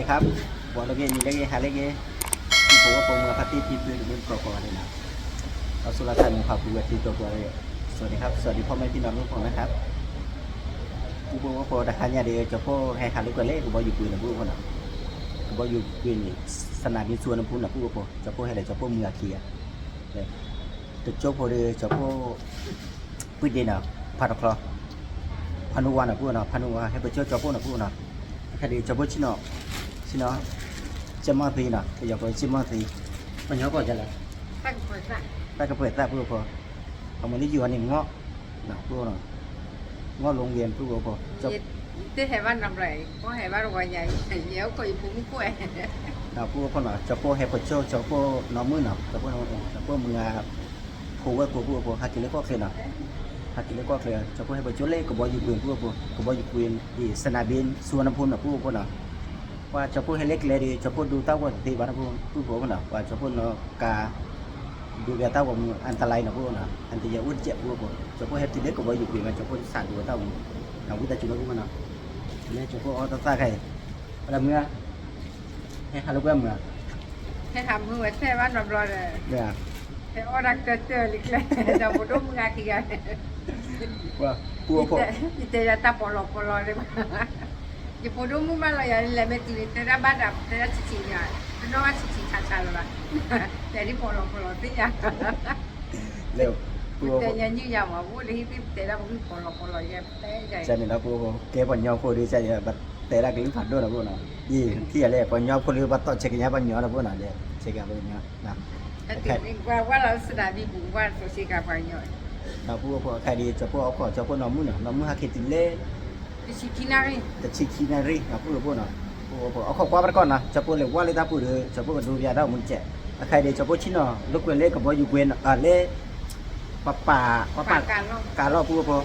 ดีครับบอกเราเงี้ยมีเรื่องหาเรื่องที่ผมว่าผมกับพัตตี้พีพื้นบนกรอกเลยนะเราสุรศักดิ์มีความรู้ที่ตัวเลยสวัสดีครับสวัสดีพ่อแม่พี่น้องทุกคนนะครับกูบอกว่าพอแต่ขันยาเดียวจะพ่อให้ขาลูกกระเล่กูบอกอยู่ปืนนะพูดคนน่ะกูบอกอยู่ปืนสนามบินส่วนน้ำพุน่ะพูดว่าจะพ่อให้อะไรจะพ่อเมือเคียเลยจะโจ๊กพอดีจะพ่อปืนเด่นอ่ะพัดคลอพานุวาน่ะพูดนะพานุวาให้ไปเจ้าจะพ่อน่ะพูดนะคดีจะพ่อชิโน่จะมาทีน่ะจะอยากไปชิมมาทีมันย้อนก่อนจะอะไรไปก็เปิดได้พูดพอเอามันนี่อยู่อันนี้เงาะนะพูดน่ะเงาะโรงเรียนพูดพอจะที่เหตุว่าทำไรเพราะเหตุว่าโรงใหญ่เดี๋ยวก็อีพุ่งกล้วยนะพูดพอน่ะจะพ่อให้ไปเจ้าจะพ่อน้องมือน่ะจะพ่อน้องจะพ่อมือพูดว่าพูดพอหากินเล็กก็เคลียร์น่ะหากินเล็กก็เคลียร์จะพ่อให้ไปเจ้าเล็กก็บอกอยู่ปืนพูดพอก็บอกอยู่ปืนที่สนามบินสุวรรณภูมิน่ะพูดพอน่ะว่าจะพูดให้เล็กเลยดีจะพูดดูเต้าว่าที่บ้านพูดผมน่ะว่าจะพูดเนาะกาดูแกเต้าว่าอันตรายนะพูดน่ะอันที่จะอุ่นเจ็บพูดผมจะพูดให้ที่เล็กก็บอกอยู่ปีมันจะพูดสานดูเต้าเราพูดแต่จุดนั้นมันน่ะเนี่ยจะพูดอ๋อตาใครอะไรเมื่อให้ฮารุเบ้เมื่อให้ทำเมื่อแค่ว่าทำรอเลยเนี่ยให้อรักเจอลิกเลยจะพูดดูมึงอะไรกันว่าพูดผมอีเตจะตาปลอเลยมั้งอย่าพูดดูมึงมาเลยอย่าเลยไม่ตีแต่ละบ้านแบบแต่ละชิๆเนี่ยน้องชิๆชาๆเลยละแต่ที่ปลอที่ยังเร็วแต่ยังยืดยาวว่าพูดเลยที่แต่ละมันปลอแย่แต่ใหญ่ใช่เนี่ยเราพูดเก็บปัญญาพูดดีใจแบบแต่ละกินผัดด้วยนะพูดนะยี่ที่อะไรปัญญาพูดคือบัตรเช็คยาปัญญานะพูดนะเนี่ยเช็คยาปัญญานะว่าเราสนามบินบุกว่าโซเชียลการ์ดเราพูดพอใครดีจะพูดเอาขอจะพูดน้องมือเนาะน้องมือหาคิดติเล่จะชิคินารีจะชิคินารีเราพูดเนาะพูดเอาขอความไปก่อนนะจะพูดเลยว่าเลยถ้าพูดเลยจะพูดดูยาได้มันเจ็บใครดีจะพูดชิ้นเนาะลูกเวรเล่กับว่าอยู่เวรเล่ป่าการล่อพูดพอ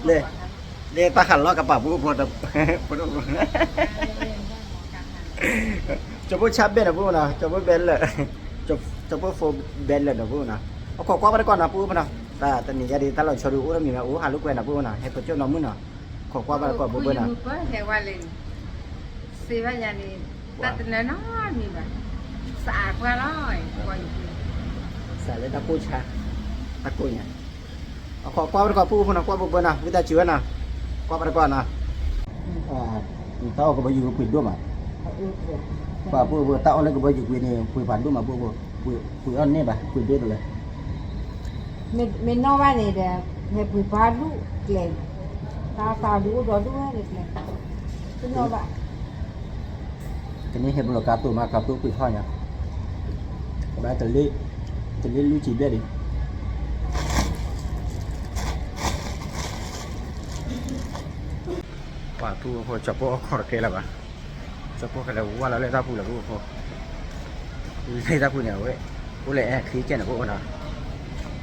เล่ตาขันล่อกับป่าพูดพอแต่พูดจะพูดชับเบนนะพูดนะจะพูดเบนเลยจะพูดโฟเบนเลยนะพูดนะเอาขอความไปก่อนนะพูดนะแต่นี่จะดีถ้าเราชดูเรามีมาหาลูกเวรนะพูดนะให้ตัวเจ้าน้องมือนะขอความไปก่อนพูดนะเฮ้ยว่าเลยสิว่าอย่างนี้แต่แต่ละน้อยมีแบบสะอาดกว่าร้อยกว่าอยู่สะอาดเลยตะปูชาตะกุยเนี่ยเอาขอความไปก่อนพูดนะความพูดนะวิธีชีวิตนะความไปก่อนนะเต้าก็ไปอยู่กับปิดด้วยมั้ยป่าพูดเต้าแล้วก็ไปอยู่ปิดเนี่ยคุยผ่านด้วยมั้ยคุยอันนี้ป่ะคุยด้วยเลยไม่นอกว่านี่เดี๋ยวให้คุยผ่านดูเกลตาดูดอดูอะไรเกลคุณนอกว่าทีนี้เห็นบล็อกการ์ตูนมากับตัวคุยพ่อเนี่ยบ้านจะเลี้ยลูกจีบได้ดิว่าผู้พอจะพอขอเกล้าป่ะจะพอกันแล้วว่าเราเล่นท่าผู้หรือผู้พอเล่นท่าผู้เนี่ยเว้ยผู้เล่นขี้เกียจนะพวกน่ะ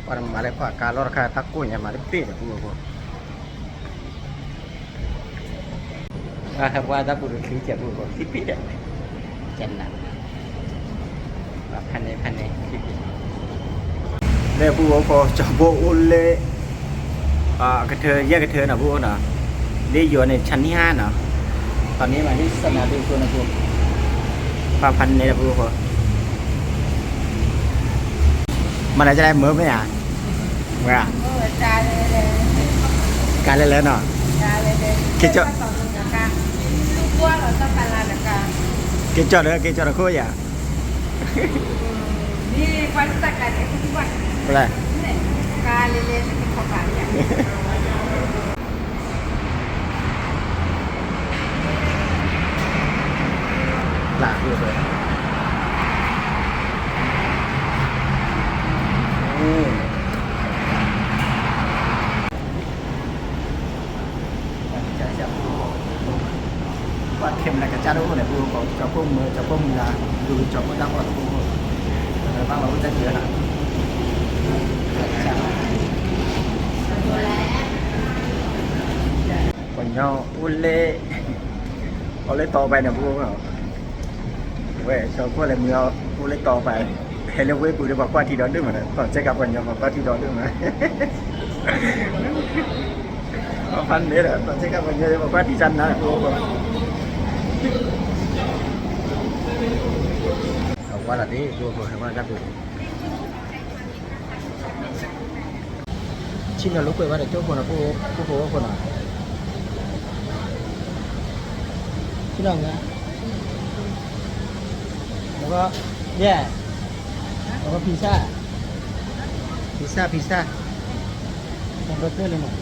ว่ามาเลยกว่าการลดราคาตะกุ้ยเนี่ยมาได้เป๊ะนะผู้พอว่าท่าผู้ขี้เกียจผู้พอขี้เป๊ะเนี่ยเจ็บหนักพันในขี้เกียจเนี่ยผู้พอจะพออุลเล่กระเทยแยกกระเทยนะผู้น่ะได้อยู่ในชั้นที่5เนาะตอนนี้มาที่สนามบินสุวรรณภูมิพันในนะพูพอมันจะได้เมื่อไหร่อ่ะเมื่อการเล่นเนาะคิดจะลูกวัวเราต้องการอะไรกันคิดจะเลยคิดจะเลยคุยอ่ะนี่วันสักการ์ที่วันอะไรการเล่นที่เขาขายอย่างหลากเลยว่าเข็มอะไรกันจ้าดูเนี่ยพูดจะพุ่งมือจะพุ่งมือดูจะพุ่งตั้งว่าพูดบางเราจะเยอะนะวันนี้อุ่นเล่เอาเล่ต่อไปเนี่ยพูดเขาเว้ยชอบพูดอะไรมือเอาพูดเล่ต่อไปให้เรื่องเว้ยพูดได้บอกว่าที่ดอนด้วยมั้ยตอนเช็คกับวันนี้บอกว่าที่ดอนด้วยมั้ยพันเมตรตอนเช็คกับวันนี้บอกว่าที่จันนะพูด ว่าละดิดูพวกว่าจับดูชิ้นละลูกไปว่าเดี๋ยวเจ้าคนละผู้คนละชิ้นละไงแล้วก็เนี่ยแล้วก็พิซซ่าแฮมเบอร์เกอร์เลยมั้ง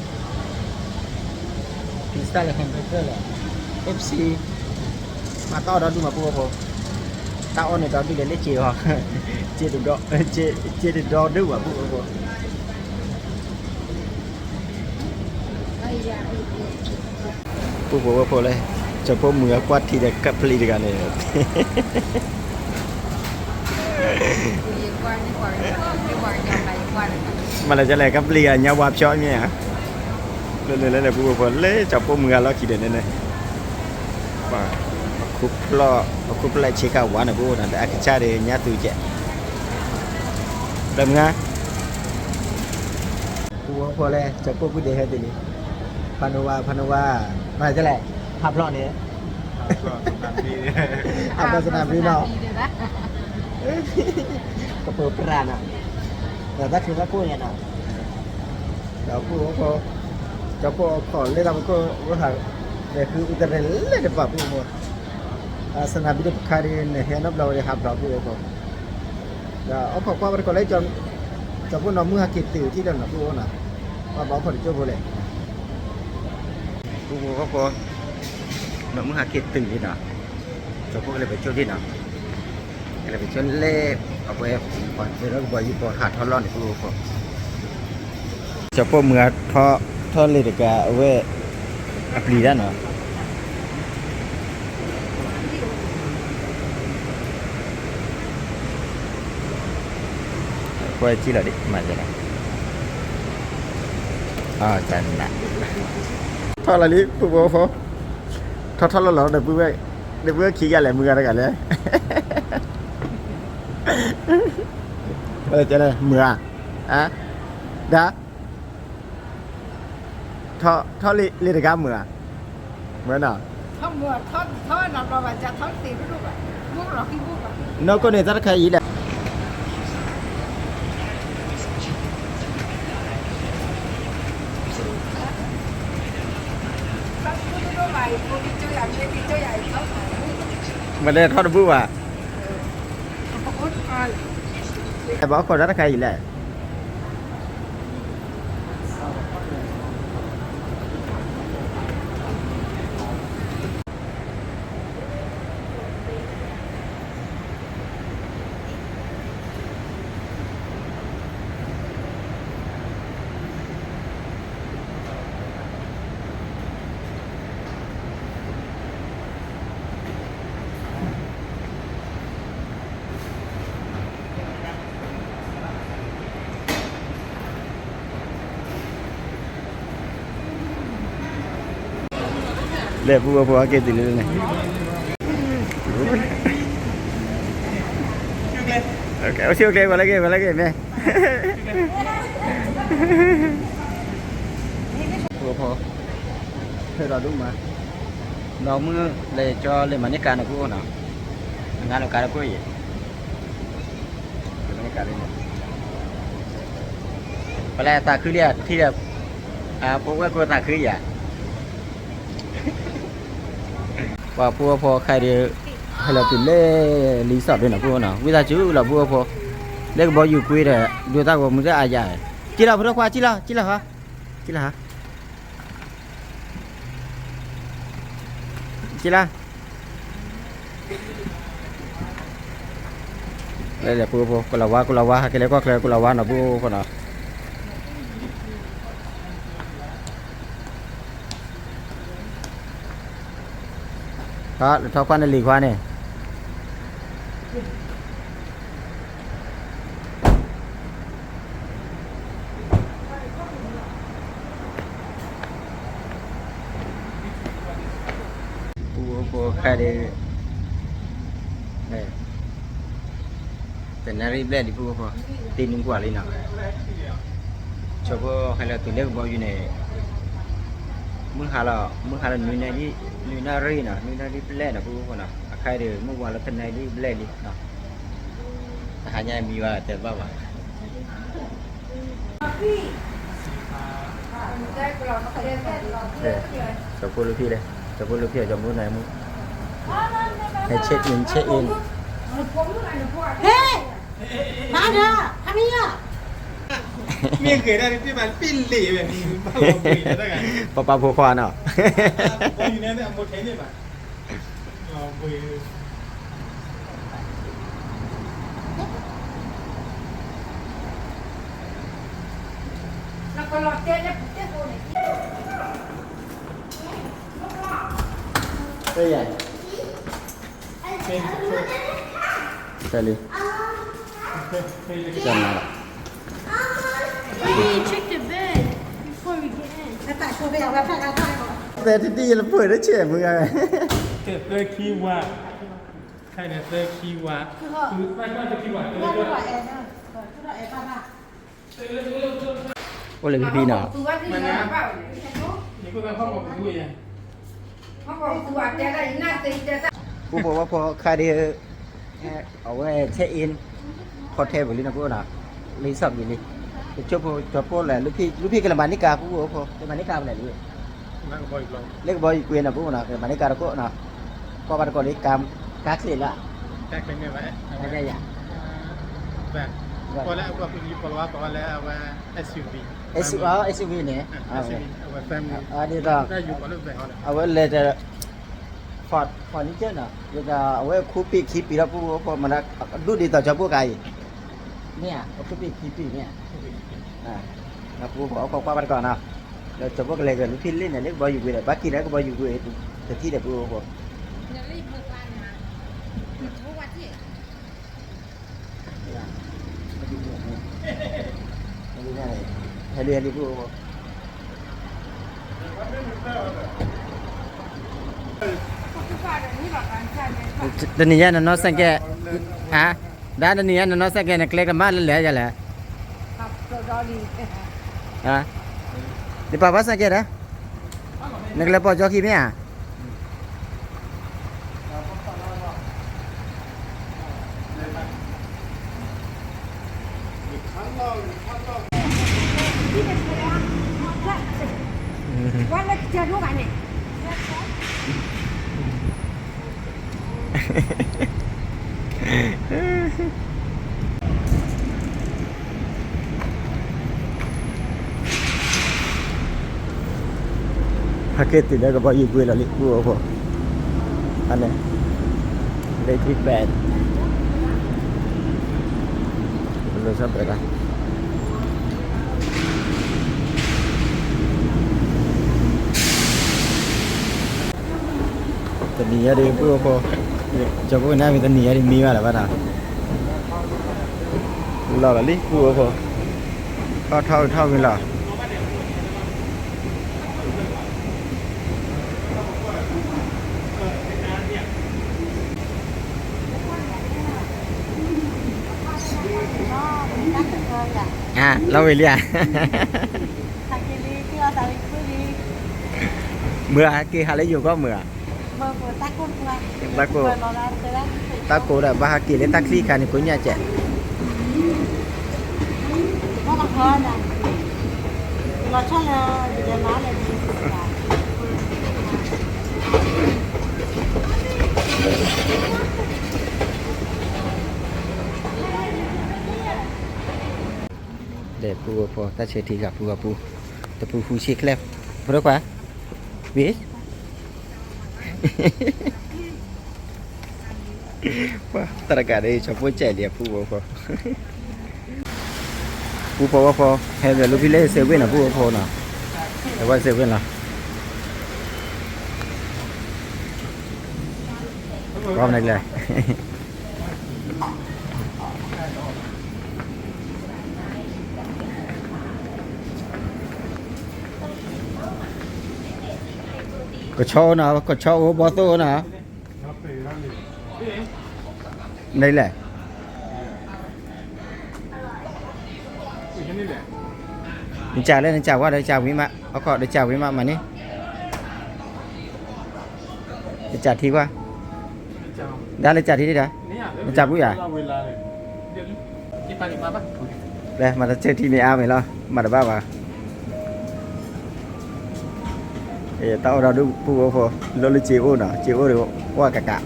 พิซซ่ากับแฮมเบอร์เกอร์เลย FC มาต่อđó đúng mà bùa bùa tao này tao đi đến lấy chè hoặc chè được đó chè được đó đúng mà bùa bùaเลยจะพบมือกวาดที่เด็กกับผลิตกันเลยมาเลยจะอะไรกับเรียนยาวาบช้อนเนี่ยเลยบùaเลยจะพบมือแล้วกี่เดือนเนี่ยว่าคุปลายเช็คเอาวันนะพวกนั้นแต่อาจจะได้เนื้อตัวเจ็ดดำงาพอเลยจะพบผู้เดียร์ทีนี้พานวามาจะแหละขับรถเนี่ยขับรถสนามบินเนาะกระเป๋าปราณอ่ะแต่ถ้าคือว่ากู้เนี่ยเนาะแล้วกู้พอจะพอขอเล่นทำก็ว่าหาเนี่ยคืออุตส่าห์เล่นแบบพวกสนามบินคารินเฮนับเราเลยครับเราพูดเลยผมเอาขอความเป็นคนเล่นจนพวกน้องมือหักกิดตื่นที่เดินหน้าพูดนะว่าบอกคนเจ้าพูดเลยพูดก็พอน้องมือหักกิดตื่นที่น่ะจนพวกเลยไปช่วยที่น่ะเลยไปช่วยเล่เอาไปก่อนเดี๋ยวเราไปอยู่ปอดขาดท่อร้อนพูดพอจะพวกมือท่อเลยเด็กเอาไว้อัปลีได้เนาะก็ที่เราดิมาจากไหนจันนะท่ออะไรนี่ปุ๊บพอท่อเราเดี๋ยวปุ๊บขี้กันอะไรมืออะไรกันเลยจะอะไรมือดาท่อลิตรกรรมมือเหมือนน่ะท่อมือท่อหนักเราจะท่อตีไม่รู้อ่ะมุกหรอขี้มุกอ่ะนกก็เนี่ยจะใครอีแหละมันได้ทอดบุ้ว่ะแต่บอกคนรักใครอีแหละเลยบัวเกติเลยเนี่ยโอเคเอาเชือกเลยมาเลยแม่บัวพอให้เราดูมาเราเมื่อเลยจะเลยมันนี่การนะกูเนาะงานเราการกูอีกมันนี่การเลยเนี่ยไปแล้วตาคือเรียที่เรียพวกว่ากูตาคืออย่างว่าพวกพอใครเดียวให้เราติดเล่รีสอร์ทด้วยนะพวกเนาะวิธีจูเราพวกพอเล็กบอลอยู่คุยเด้อดูตาว่ามึงจะอาญาจีเราพวกว่าจีเราฮะเลยพวกกูละว่าแค่เล็กก็แค่กูละว่านะพวกเนาะท่อควันหลีกว่าเนี่ยปูใครได้แต่นารีเบลดิปูพอตีนึงกว่าเลยนะชอบใครเราตัวเล็กบอลอยู่ในมึงหาเราหนุ่ยนารีนะหนุ่ยนารีเบลนะปูพอนะใครเดี๋ยวเมื่อวานเราเป็นนารีเบลดินะ หาใหญ่มีว่าแต่ว่า จะพูดลูกพี่เลยจะพูดลูกพี่จะพูดไหนมึงให้เช็คอินเฮ้มาเถอะทำนี่อ่ะ เมียเคยได้ที่มันปิ้นหลีแบบนี้บ้านเราคุยได้ไง ปะปะผัวควานอ่ะ ผมอยู่เนี่ยหมดเทนนี่ป่ะเราคุย แล้วก็รอเจ๊เนี่ยเจ๊โกเนี่ย เฮ้ยใหญ่ เป็น ใช่เลยจำมาละ Hey, check the bed before we get in. แล้วแต่ช่วยไปเอาแบบแพทย์ได้ก่อน แต่ที่ดีเราเปิดได้เฉยมึงไง เกิดเลยคีย์ว่าใช่เนี่ยเจอคีย์ว่าคือไม่ก็จะคีย์ว่า เพื่อนตัวแอนนะเพื่อนตัวแอนป้าป้า โอ้เลยพี่เนาะ ตัวที่เหลือเปล่าเนี่ย นี่ก็เป็นข้อมูลด้วยอ่ะ เขาบอกตัวเจ๊ได้น่าตีเจ๊ได้ กูบอกว่าพอคาเดียเอาไว้เช็คอินคอเทลเลยนะพวกน่ะรีสอร์ทอยู่นี่ช่วยพวกพวกแหละลูกพี่กระบานิกาพวกพอกระบานิกาอะไรด้วย นั่งบ่อยลง เล็กบอยเกวียนนะพวกน่ะกระบานิกาพวกน่ะพอบันก่อนนี้กามกักเสร็จละ แท็กเป็นไงวะ ไม่ได้ยัง แบบพอแล้วก็คุณยี่ปอลว่าพอแล้วว่า SUV SUV เนี่ย SUV เอาไว้แฟม อันนี้ก็ ได้อยู่บนรถแบบเขา เอาไว้เลยจะฟอร์นิเจอร์น่ะจะเอาไว้คูปีคีปีแล้วพวกมันดูดีต่อชาวพวกไก่เนี่ยคูปีคีปีเนี่ยนะพวกบอกเอาบันก่อนนะแล้วชาวพวกอะไรกันลูกพี่เล่นเนี่ยเล็กบอยอยู่เวลาบักกี้แล้วก็บอยอยู่เวลาแต่ที่เด็กพวก อย่ารีบเลิกวันนะทุกวันที่ Heli bu. Dan ni nó sang cái hả? Đã dan ni nó sang cái này klik mà lẻ vậy lẻ. ขับตัวดอดี Hả? Đi pa pas sang cái đó. Nak lepas joki ni ah. วันละเจอทุกวันเนี่ย Paket tidak ke bayu gue lalik gue apa. Aneh. Electric bed. Belum sampai dah. Tadi ada ibu apa? Coba nak minta ni ada mi mana mana? Lah lalik ibu apa? Thau ni lah. Lâu rồi à? Mưa kia hai lấy dù có mưa. Takut dah bahaya le taksi kan ni punya cek. Để pu po ta chơi thì gặp pu ta pu chiếc lép berapa quá biết wah terkadang đây cho pu trẻ liệp pu po hay là lúc đi lên xe bên là pu po nào để qua xe bên nào con này này có cho ô bò tô nào đây này mình chào lên chào qua đây chào quý mạ có gọi để chào quý mạ mà nhé để chào thi qua đã lên chào thi đi đã chào quý à เดี๋ยวกินปลาดิบมาปะ เลยมาเจอที่มีอาไหมล่ะมาได้บ้ามาtao đâu được pu po lo li chiu nè chiu được qua cả cả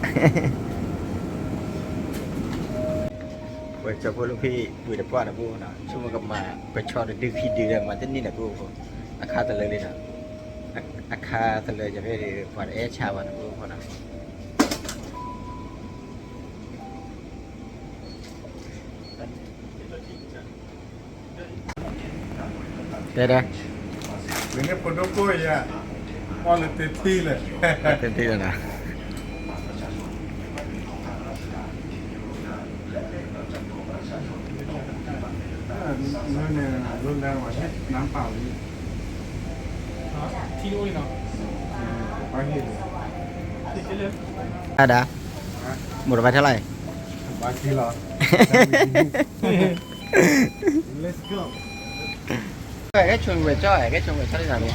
vậy cho cô lúc khi vừa được qua là pu nè chung mà gặp mà phải cho được đưa khi đưa mà tất nhiên là pu akha taเลยnè akha taเลยจะไปว่าเอชาวนะpu nè đây đây Ini podoko ya. Oleh teti lah. tenti rồi nè Luôn đang mà hết nắm bảo đi. Thi ôi nào. Bao nhiêu? Thì cái lên. đã một vài thế này 3 kilo. Let's go. cái chuồng về cho đi nào đi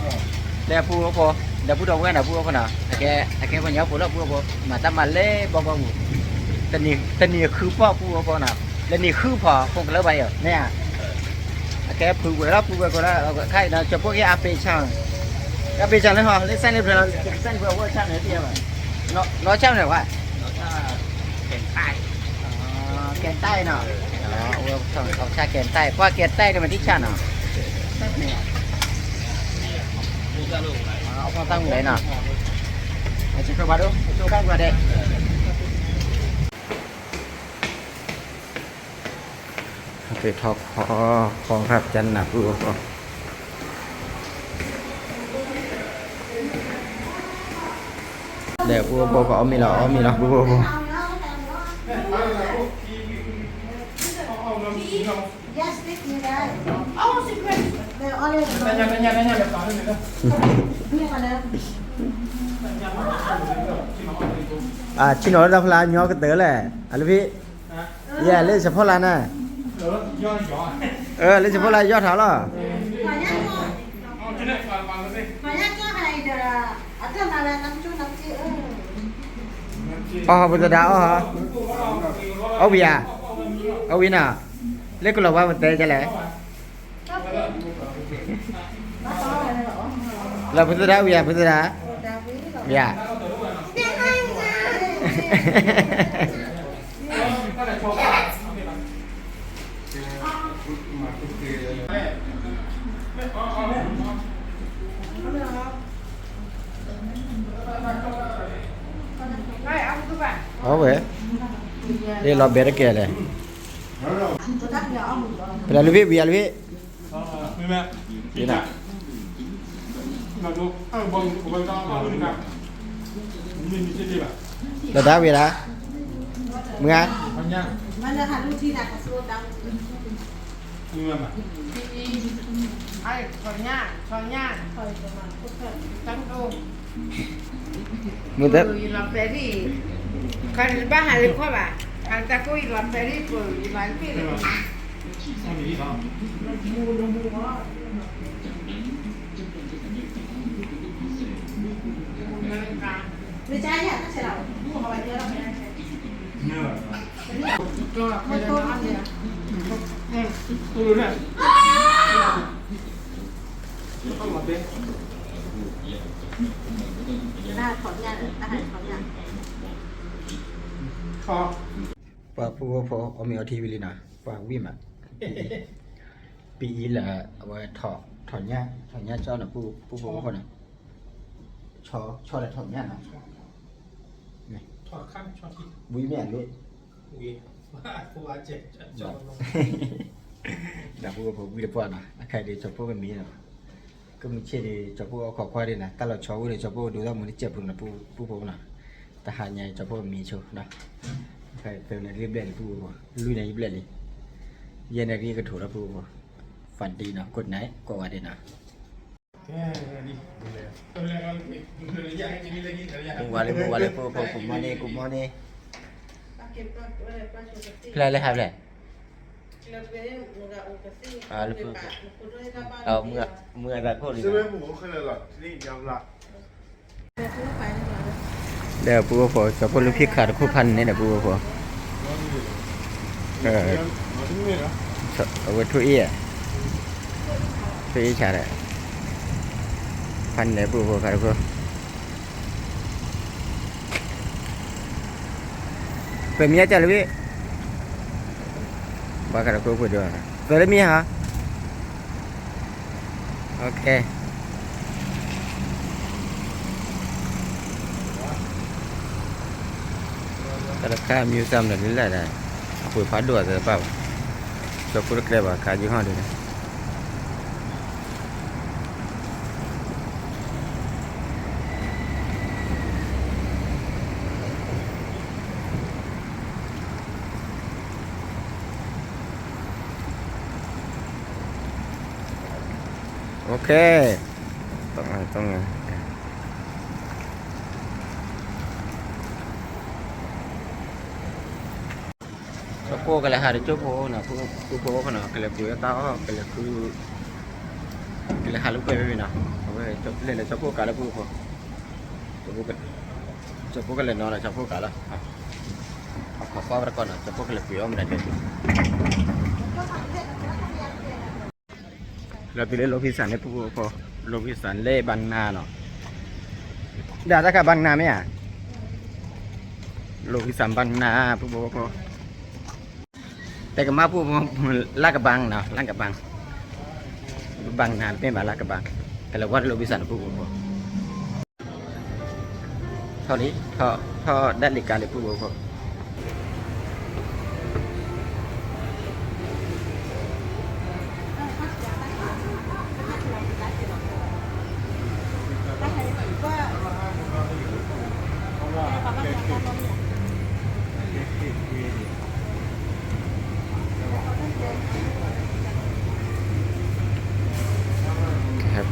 để phu cô để phu đâu cái nào phu cô nào cái con nhóc phu đó phu cô mà ta mà lê bao bao tên nhiều khứ phò phu cô nào lên nhiều khứ phò không có lỡ bay ở nè cái phu cô đó khai là cho cô cái ap chăng đấy họ lấy xanh lên rồi xanh vừa qua chăng đấy kia mà nó chăng này vậy kèn tay nào đó ông cha kèn tay qua kèn tay thì mình đi chăng nào ông tăng đấy nào chúng tôi bắt đúng chúng tôi vào đây cái thọc con hạt chân là vừa để vừa có mi là vừa Yes, take me that. Oh, secret. The olive. Tanya lepas ni dah. Ini mana? chị nói ra là nhỏ cái tớ này anh biết yeah lên sập là nè lên sập là do thảo là Banyak tu hai dah. Ada malah namcu. bây giờ đã hả ông bia ông bia nào lấy cái lồng qua một tê cho lẽ là bây giờ đã bia vậy đây là bé kia này là lưu bia lưu Mẹ. thế nào Nào chú, bông to mà hơn nào. Nhìn đi đi bà. là đá bia đá mưa ăn Nha. Mana halu ti nak kasut dah. Mưa mà. ai còn nha trắng đô mưa tết làm bé đi cần ba hai lần qua bà cần ta coi làm bé đi rồi làm cái này Sao đi đó? Dia cari tak salah. Mu awak dia orang yang Mưa. Mo to dia. Tôi nè. Không mà bên. Dah khot nya, dah khot nya. Kho. và phụ ông ở TV liền à và vi mà bị là thọ nha cho là phụ con này cho là thọ nha nào này Cho khăn cho thịt. vui mẹ luôn Ui. Phụ ăn chết cho nó. đã phụ vi được à khai để cho phụ cái mì nào cứ mình chia thì cho phụ khó qua đây này ta là cháu để cho phụ đối ra một cái chẹp là phụ nào ta hạ nhảy cho phụ mì cho nào khai từ này liệp lệ phụ lui này liệp lệ đi giờ này đi cái thủ là phụ phản đi nào cột nấy qua ngoài đây nào Thế đi. Tôi lại con dạy đi lagi ya. cùng qua đây phụ cùng món đi lại hai lại mưa ra cô đi Sebenarnya mau kena lah. Ni jam lah. để phụ cho phụ lúc khi khát phụพันนี่นะphụ over 2 year 2 year chả đấy phần này bù cả cô phải mía chả lấy ba cả cô vừa được rồi lấy mía hả ok kalau kau museum dah ni lah dah apa padu ada apa so pura kerja kaji hang ni ok tông rồi Chopo kalau hari chopo na chopo kana kalau buaya tahu kalau halu kau na apa chopo le chopo kalau chopo chopo kalau nora chopo kalau apa berkau na chopo kalau buaya mana diaเราไปเล่นโลพิสันในปุ๊บพอโลพิสันเล่บางนาเนาะเดี๋ยวจะกลับบางนาไหมอ่ะโลพิสันบางนาปุ๊บพอแต่ก็มาปุ๊บลาดกระบังเนาะลาดกระบังบางนาเป็นแบบลาดกระบังแต่เราว่าโลพิสันปุ๊บพอเท่านี้เท่าได้รายการเลยปุ๊บพอ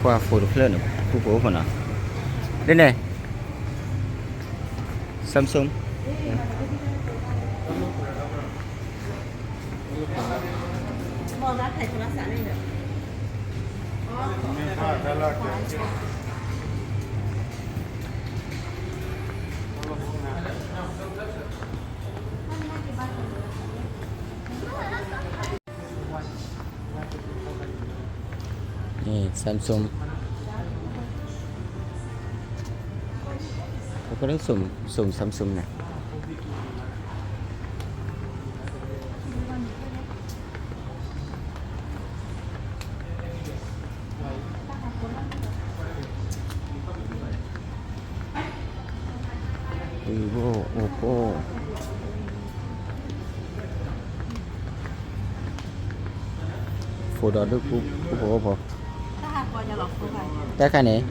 qua phô được lên khu phố phần nào đây này Samsung Samsung có đấy sùng Samsung này Vivo Oppo phổ đó được phổ Oppo cái cái này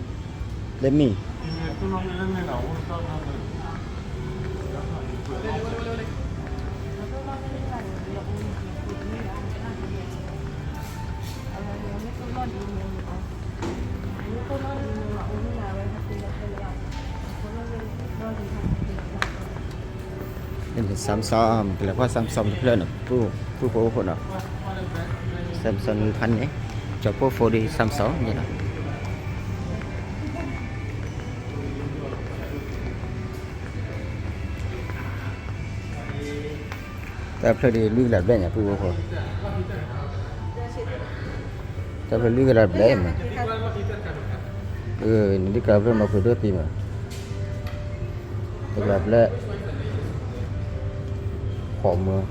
đem mì đây là Samsung là qua Samsung lên rồi phổ phổ nào Samsung thanh ấy cho phổ đi Samsung như nào ta phải đi lưu lại bên nhà phù hợp ta phải lưu lại bên mà đi cà phê mà phải đốt tim mà ta gặp lại khom mà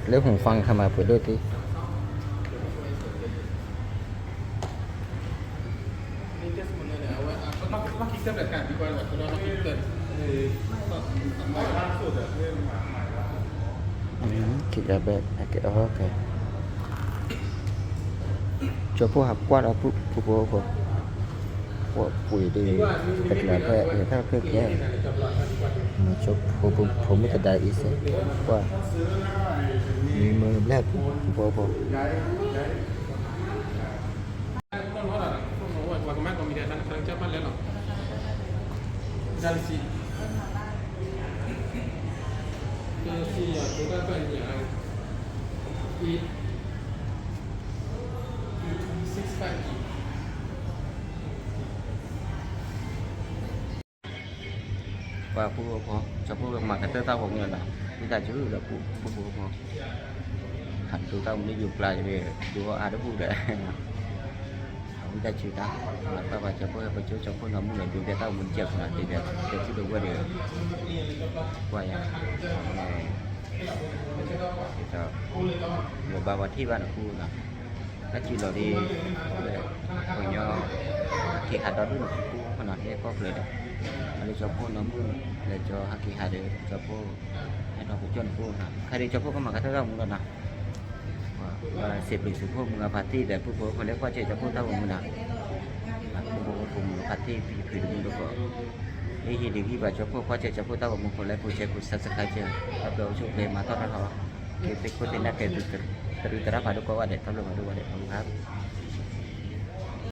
lấy hồng phăng tham mà phải đốt tim kita bet ok cho phù hợp qua đó phù hợp của quỷ đi thật là vậy người ta cứ kia cho phù mới thật đại ý sẽ qua nhưng mà là phù hợp và phụ phó cho phụ mà cái tao của người là chúng ta chứ là phụ phó hẳn tụi tao mới dùng lại về dù ai đó phụ để chúng ta chỉ ta là tao và cho phụ và cho phụ nó muốn là dù để tao muốn chèo là thì để chứ đừng qua được quay à rồi bàที่บ้านกูนะก็จีเราดีเลยคนย่อขี้ขาดดอดด้วยกูขนาดนี้ก็เลยอะไรจะพูดน้ำมือเลยจะฮักขี้ขาดเดียวจะพูดให้เราพูดจนพูดนะใครจะพูดก็มาก็เท่ามึงแล้วนะว่าเสพหรือสุพวกมึงปาร์ตี้แต่ผู้พูดคนเล็กว่าจะพูดเท่ามึงนะผู้พูดผมปาร์ตี้ผีมึงดูก่อนนี่ดีที่ว่าจะพูดว่าจะพูดเท่ามึงคนเล็กผู้เชี่ยวชาญสักใครเจ้าเราชุบเลยมาต้อนรับเขาkita ikutin aja terus terus pada kau ada kalau adaครับ